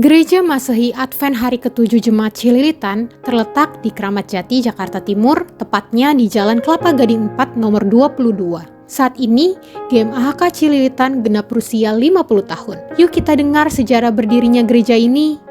Gereja Masehi Advent Hari ke-7 Jemaat Cililitan terletak di Kramat Jati, Jakarta Timur, tepatnya di Jalan Kelapa Gading 4 nomor 22. Saat ini, GMAHK Cililitan genap berusia 50 tahun. Yuk kita dengar sejarah berdirinya gereja ini.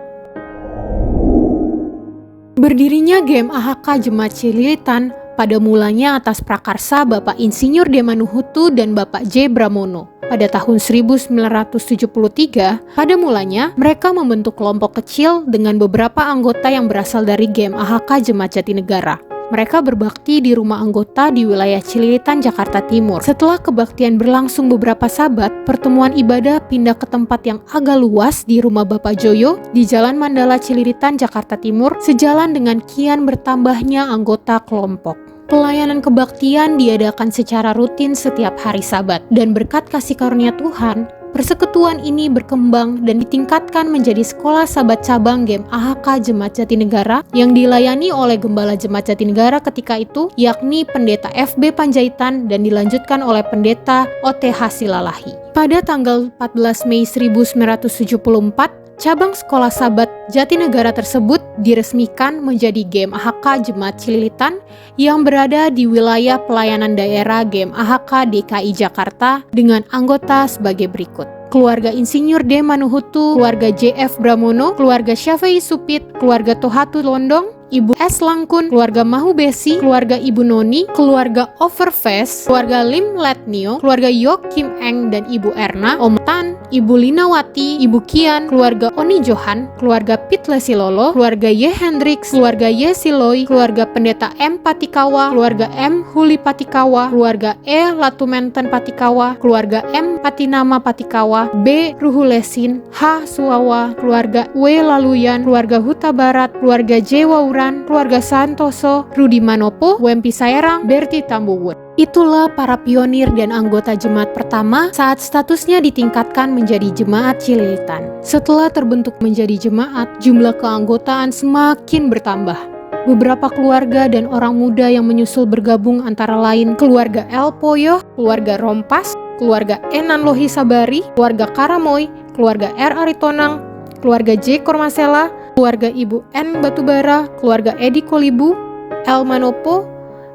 Berdirinya GMAHK Jemaat Cililitan pada mulanya atas prakarsa Bapak Insinyur D. Manuhutu dan Bapak J. Bramono. Pada tahun 1973, pada mulanya mereka membentuk kelompok kecil dengan beberapa anggota yang berasal dari GMAHK Jemaat Jatinegara. Mereka berbakti di rumah anggota di wilayah Cililitan, Jakarta Timur. Setelah kebaktian berlangsung beberapa sabat, pertemuan ibadah pindah ke tempat yang agak luas di rumah Bapak Joyo di Jalan Mandala Cililitan, Jakarta Timur, sejalan dengan kian bertambahnya anggota kelompok. Pelayanan kebaktian diadakan secara rutin setiap hari Sabat, dan berkat kasih karunia Tuhan, persekutuan ini berkembang dan ditingkatkan menjadi sekolah Sabat cabang GMAHK Jemaat Jatinegara yang dilayani oleh Gembala Jemaat Jatinegara ketika itu, yakni Pendeta FB Panjaitan, dan dilanjutkan oleh Pendeta OTH Silalahi. Pada tanggal 14 Mei 1974, cabang sekolah Sabat Jatinegara tersebut diresmikan menjadi GMAHK Jemaat Cililitan yang berada di wilayah pelayanan daerah GMAHK DKI Jakarta dengan anggota sebagai berikut: keluarga Insinyur D. Manuhutu, keluarga JF Bramono, keluarga Syafei Supit, keluarga Tohatu Londong, Ibu S. Langkun, keluarga Mahu Besi, keluarga Ibu Noni, keluarga Overface, keluarga Lim Letnio, keluarga Yok Kim Eng dan Ibu Erna, Om Tan, Ibu Linawati, Ibu Kian, keluarga Oni Johan, keluarga Pit Lesilolo, keluarga Y. Hendrix, keluarga Y. Siloy, keluarga Pendeta M. Patikawa, keluarga M. Huli Patikawa, keluarga E. Latumenten Patikawa, keluarga M. Patinama Patikawa, B. Ruhulesin, H. Suawa, keluarga W. Laluyan, keluarga Huta Barat, keluarga J. Wauran, keluarga Santoso, Rudi Manopo, Wempi Saerang, Berti Tambuwut. Itulah para pionir dan anggota jemaat pertama saat statusnya ditingkatkan menjadi Jemaat Cililitan. Setelah terbentuk menjadi jemaat, jumlah keanggotaan semakin bertambah. Beberapa keluarga dan orang muda yang menyusul bergabung antara lain keluarga El Poyo, keluarga Rompas, keluarga Enan Lohi Sabari, keluarga Karamoy, keluarga R. Aritonang, keluarga J. Kormasela, keluarga Ibu N. Batubara, keluarga Edi Kolibu, El Manopo,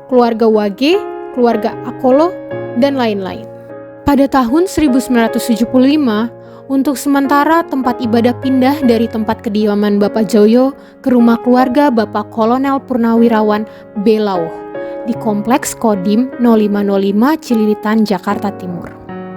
keluarga Wage, keluarga Akolo, dan lain-lain. Pada tahun 1975, untuk sementara tempat ibadah pindah dari tempat kediaman Bapak Joyo ke rumah keluarga Bapak Kolonel Purnawirawan B. Lauh di Kompleks Kodim 0505 Cililitan, Jakarta Timur.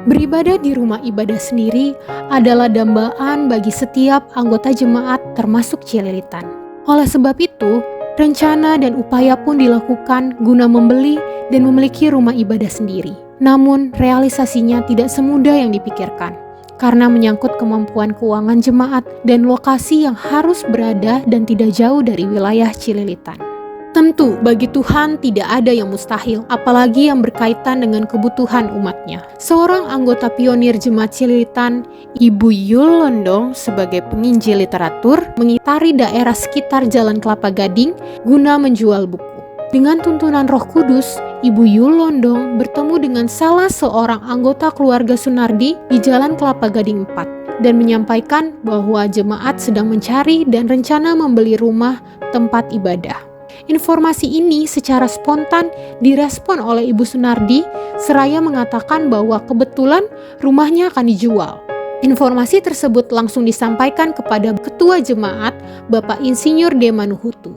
Beribadah di rumah ibadah sendiri adalah dambaan bagi setiap anggota jemaat termasuk Cililitan. Oleh sebab itu, rencana dan upaya pun dilakukan guna membeli dan memiliki rumah ibadah sendiri. Namun, realisasinya tidak semudah yang dipikirkan, karena menyangkut kemampuan keuangan jemaat dan lokasi yang harus berada dan tidak jauh dari wilayah Cililitan. Tentu, bagi Tuhan tidak ada yang mustahil, apalagi yang berkaitan dengan kebutuhan umatnya. Seorang anggota pionir Jemaat Cililitan, Ibu Yul Londong, sebagai penginjil literatur, mengitari daerah sekitar Jalan Kelapa Gading guna menjual buku. Dengan tuntunan Roh Kudus, Ibu Yul Londong bertemu dengan salah seorang anggota keluarga Sunardi di Jalan Kelapa Gading 4 dan menyampaikan bahwa jemaat sedang mencari dan rencana membeli rumah tempat ibadah. Informasi ini secara spontan direspon oleh Ibu Sunardi seraya mengatakan bahwa kebetulan rumahnya akan dijual. Informasi tersebut langsung disampaikan kepada Ketua Jemaat Bapak Insinyur D. Manuhutu.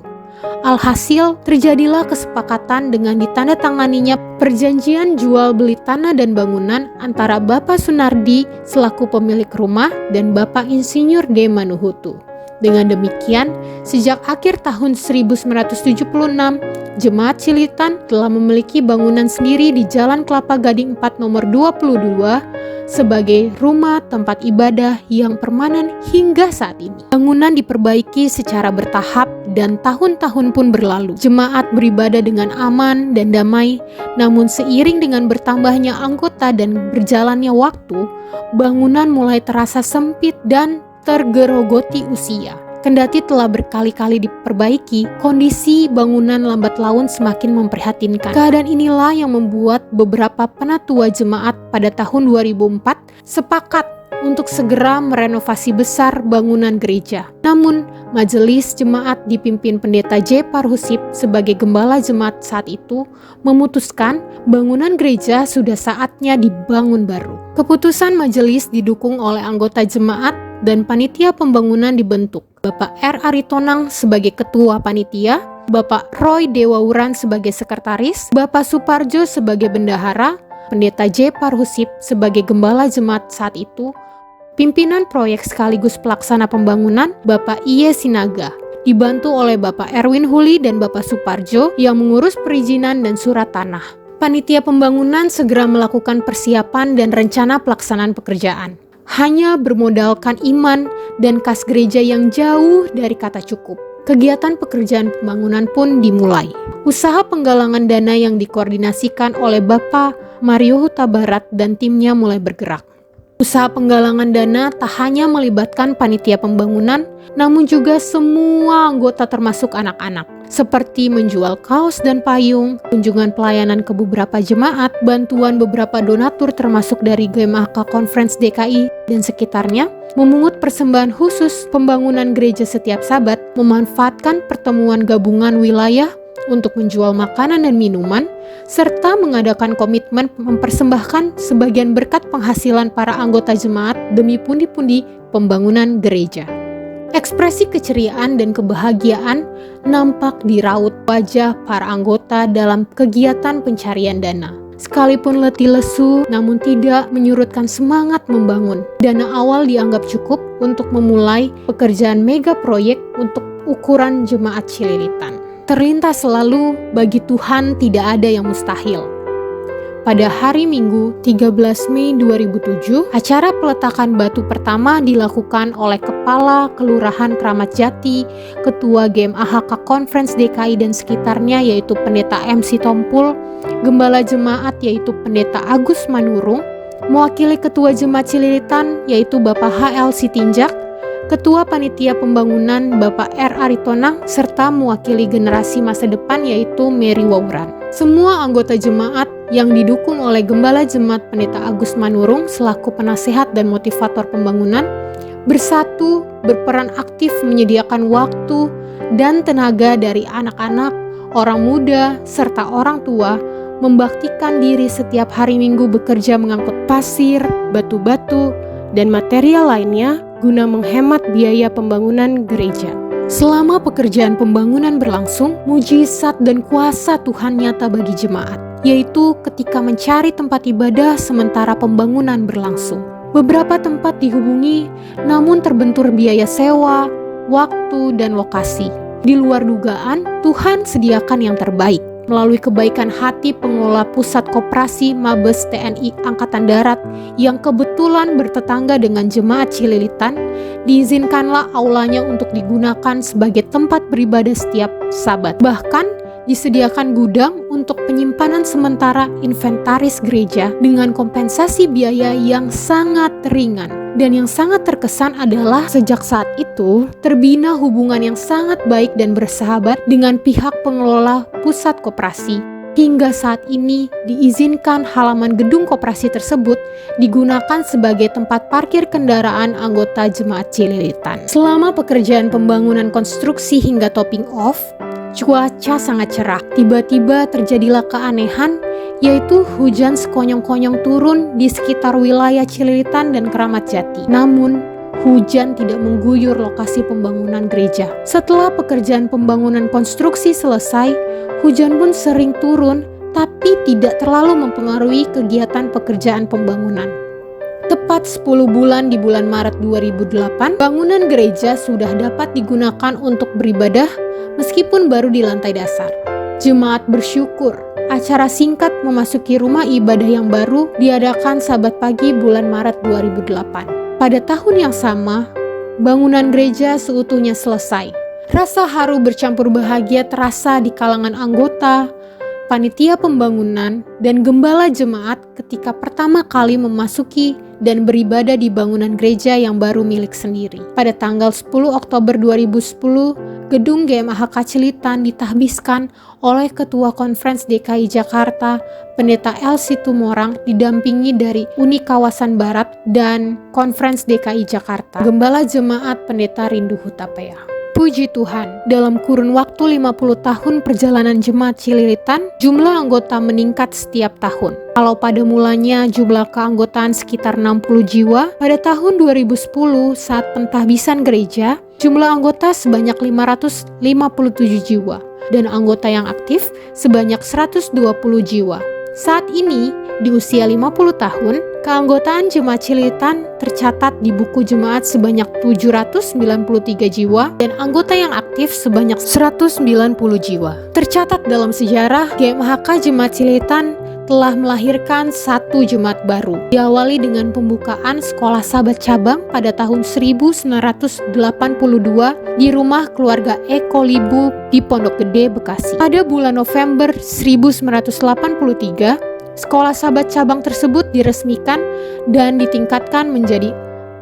Alhasil terjadilah kesepakatan dengan ditandatanganinya perjanjian jual beli tanah dan bangunan antara Bapak Sunardi selaku pemilik rumah dan Bapak Insinyur D. Manuhutu. Dengan demikian, sejak akhir tahun 1976, Jemaat Cililitan telah memiliki bangunan sendiri di Jalan Kelapa Gading 4 nomor 22 sebagai rumah tempat ibadah yang permanen hingga saat ini. Bangunan diperbaiki secara bertahap dan tahun-tahun pun berlalu. Jemaat beribadah dengan aman dan damai, namun seiring dengan bertambahnya anggota dan berjalannya waktu, bangunan mulai terasa sempit dan tergerogoti usia. Kendati telah berkali-kali diperbaiki, kondisi bangunan lambat laun semakin memprihatinkan. Keadaan inilah yang membuat beberapa penatua jemaat pada tahun 2004 sepakat untuk segera merenovasi besar bangunan gereja. Namun, majelis jemaat dipimpin Pendeta J. Parhusip sebagai gembala jemaat saat itu memutuskan bangunan gereja sudah saatnya dibangun baru. Keputusan majelis didukung oleh anggota jemaat dan panitia pembangunan dibentuk. Bapak R. Aritonang sebagai ketua panitia, Bapak Roy Dewauran sebagai sekretaris, Bapak Suparjo sebagai bendahara, Pendeta J. Parhusip sebagai gembala jemaat saat itu, pimpinan proyek sekaligus pelaksana pembangunan Bapak Iye Sinaga, dibantu oleh Bapak Erwin Huli dan Bapak Suparjo yang mengurus perizinan dan surat tanah. Panitia pembangunan segera melakukan persiapan dan rencana pelaksanaan pekerjaan. Hanya bermodalkan iman dan kas gereja yang jauh dari kata cukup, kegiatan pekerjaan pembangunan pun dimulai. Usaha penggalangan dana yang dikoordinasikan oleh Bapak Mario Huta Barat dan timnya mulai bergerak. Usaha penggalangan dana tak hanya melibatkan panitia pembangunan, namun juga semua anggota termasuk anak-anak, seperti menjual kaos dan payung, kunjungan pelayanan ke beberapa jemaat, bantuan beberapa donatur termasuk dari GMAHK Conference DKI dan sekitarnya, memungut persembahan khusus pembangunan gereja setiap Sabat, memanfaatkan pertemuan gabungan wilayah untuk menjual makanan dan minuman, serta mengadakan komitmen mempersembahkan sebagian berkat penghasilan para anggota jemaat demi pundi-pundi pembangunan gereja. Ekspresi keceriaan dan kebahagiaan nampak di raut wajah para anggota dalam kegiatan pencarian dana. Sekalipun letih lesu, namun tidak menyurutkan semangat membangun. Dana awal dianggap cukup untuk memulai pekerjaan mega proyek untuk ukuran jemaat Cililitan. Terlintas selalu, bagi Tuhan tidak ada yang mustahil. Pada hari Minggu 13 Mei 2007, acara peletakan batu pertama dilakukan oleh Kepala Kelurahan Kramat Jati, Ketua GMAHK Conference DKI dan sekitarnya yaitu Pendeta MC Tompul, Gembala Jemaat yaitu Pendeta Agus Manurung, mewakili Ketua Jemaat Cililitan yaitu Bapak HL Sitinjak, Ketua Panitia Pembangunan Bapak R. Aritonang, serta mewakili generasi masa depan yaitu Mary Wauran. Semua anggota jemaat yang didukung oleh Gembala Jemaat Pendeta Agus Manurung selaku penasehat dan motivator pembangunan, bersatu berperan aktif menyediakan waktu dan tenaga dari anak-anak, orang muda, serta orang tua, membaktikan diri setiap hari Minggu bekerja mengangkut pasir, batu-batu, dan material lainnya guna menghemat biaya pembangunan gereja. Selama pekerjaan pembangunan berlangsung, mujizat dan kuasa Tuhan nyata bagi jemaat, yaitu ketika mencari tempat ibadah sementara pembangunan berlangsung. Beberapa tempat dihubungi, namun terbentur biaya sewa, waktu, dan lokasi. Di luar dugaan, Tuhan sediakan yang terbaik. Melalui kebaikan hati pengelola pusat koperasi Mabes TNI Angkatan Darat yang kebetulan bertetangga dengan jemaat Cililitan, diizinkanlah aulanya untuk digunakan sebagai tempat beribadah setiap Sabat. Bahkan disediakan gudang untuk penyimpanan sementara inventaris gereja dengan kompensasi biaya yang sangat ringan. Dan yang sangat terkesan adalah sejak saat itu terbina hubungan yang sangat baik dan bersahabat dengan pihak pengelola pusat koperasi. Hingga saat ini diizinkan halaman gedung koperasi tersebut digunakan sebagai tempat parkir kendaraan anggota jemaat Cililitan. Selama pekerjaan pembangunan konstruksi hingga topping off, cuaca sangat cerah. Tiba-tiba terjadilah keanehan, yaitu hujan sekonyong-konyong turun di sekitar wilayah Cililitan dan Kramat Jati. Namun, hujan tidak mengguyur lokasi pembangunan gereja. Setelah pekerjaan pembangunan konstruksi selesai, hujan pun sering turun, tapi tidak terlalu mempengaruhi kegiatan pekerjaan pembangunan. Tepat 10 bulan di bulan Maret 2008, bangunan gereja sudah dapat digunakan untuk beribadah meskipun baru di lantai dasar. Jemaat bersyukur, acara singkat memasuki rumah ibadah yang baru diadakan Sabat pagi bulan Maret 2008. Pada tahun yang sama, bangunan gereja seutuhnya selesai. Rasa haru bercampur bahagia terasa di kalangan anggota, panitia pembangunan, dan gembala jemaat ketika pertama kali memasuki dan beribadah di bangunan gereja yang baru milik sendiri. Pada tanggal 10 Oktober 2010, Gedung GMAHK Cililitan ditahbiskan oleh Ketua Konferensi DKI Jakarta, Pendeta L. Situmorang, didampingi dari Uni Kawasan Barat dan Konferensi DKI Jakarta, Gembala Jemaat Pendeta Rindu Hutapea. Puji Tuhan, dalam kurun waktu 50 tahun perjalanan Jemaat Cililitan, jumlah anggota meningkat setiap tahun. Kalau pada mulanya jumlah keanggotaan sekitar 60 jiwa, pada tahun 2010 saat pentahbisan gereja, jumlah anggota sebanyak 557 jiwa, dan anggota yang aktif sebanyak 120 jiwa. Saat ini, di usia 50 tahun, keanggotaan Jemaat Cililitan tercatat di buku jemaat sebanyak 793 jiwa dan anggota yang aktif sebanyak 190 jiwa. Tercatat dalam sejarah, GMAHK Jemaat Cililitan telah melahirkan satu jemaat baru. Diawali dengan pembukaan Sekolah Sahabat Cabang pada tahun 1982 di rumah keluarga Eko Libu di Pondok Gede, Bekasi. Pada bulan November 1983, Sekolah Sahabat Cabang tersebut diresmikan dan ditingkatkan menjadi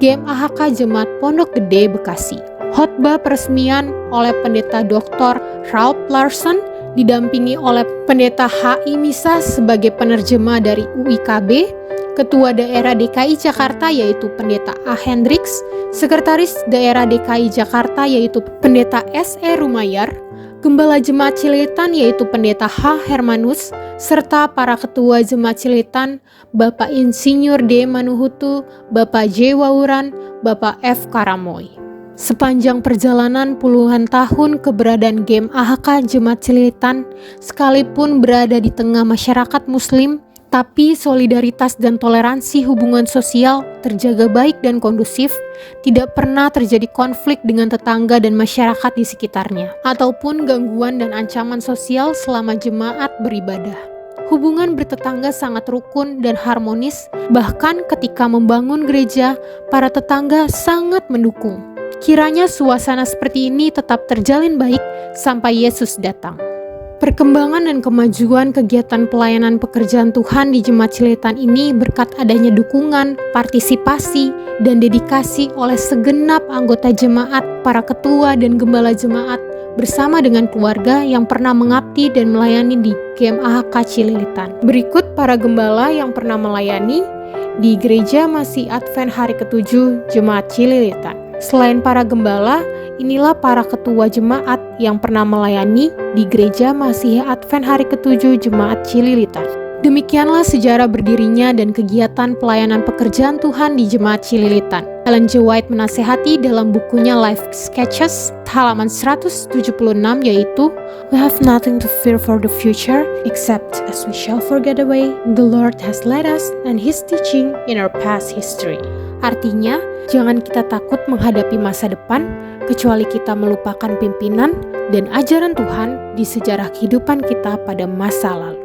GMAHK Jemaat Pondok Gede, Bekasi. Khotbah peresmian oleh Pendeta Dr. Ralph Larson didampingi oleh Pendeta H.I. Misa sebagai penerjemah dari UIKB, Ketua Daerah DKI Jakarta yaitu Pendeta A. Hendricks, Sekretaris Daerah DKI Jakarta yaitu Pendeta S.E. Rumayar, Gembala Jemaat Cililitan yaitu Pendeta H. Hermanus, serta para Ketua Jemaat Cililitan, Bapak Insinyur D. Manuhutu, Bapak J. Wawuran, Bapak F. Karamoy. Sepanjang perjalanan puluhan tahun keberadaan GMAHK Jemaat Cililitan, sekalipun berada di tengah masyarakat Muslim, tapi solidaritas dan toleransi hubungan sosial terjaga baik dan kondusif, tidak pernah terjadi konflik dengan tetangga dan masyarakat di sekitarnya, ataupun gangguan dan ancaman sosial selama jemaat beribadah. Hubungan bertetangga sangat rukun dan harmonis, bahkan ketika membangun gereja, para tetangga sangat mendukung. Kiranya suasana seperti ini tetap terjalin baik sampai Yesus datang. Perkembangan dan kemajuan kegiatan pelayanan pekerjaan Tuhan di Jemaat Cililitan ini berkat adanya dukungan, partisipasi, dan dedikasi oleh segenap anggota jemaat, para ketua dan gembala jemaat, bersama dengan keluarga yang pernah mengabdi dan melayani di GMAHK Cililitan. Berikut para gembala yang pernah melayani di Gereja Masih Advent Hari ke-7 Jemaat Cililitan. Selain para gembala, inilah para ketua jemaat yang pernah melayani di Gereja Masih Advent Hari ke-7 Jemaat Cililitan. Demikianlah sejarah berdirinya dan kegiatan pelayanan pekerjaan Tuhan di Jemaat Cililitan. Ellen G. White menasehati dalam bukunya Life Sketches, halaman 176, yaitu, "We have nothing to fear for the future, except as we shall forget the way the Lord has led us and His teaching in our past history." Artinya, jangan kita takut menghadapi masa depan, kecuali kita melupakan pimpinan dan ajaran Tuhan di sejarah kehidupan kita pada masa lalu.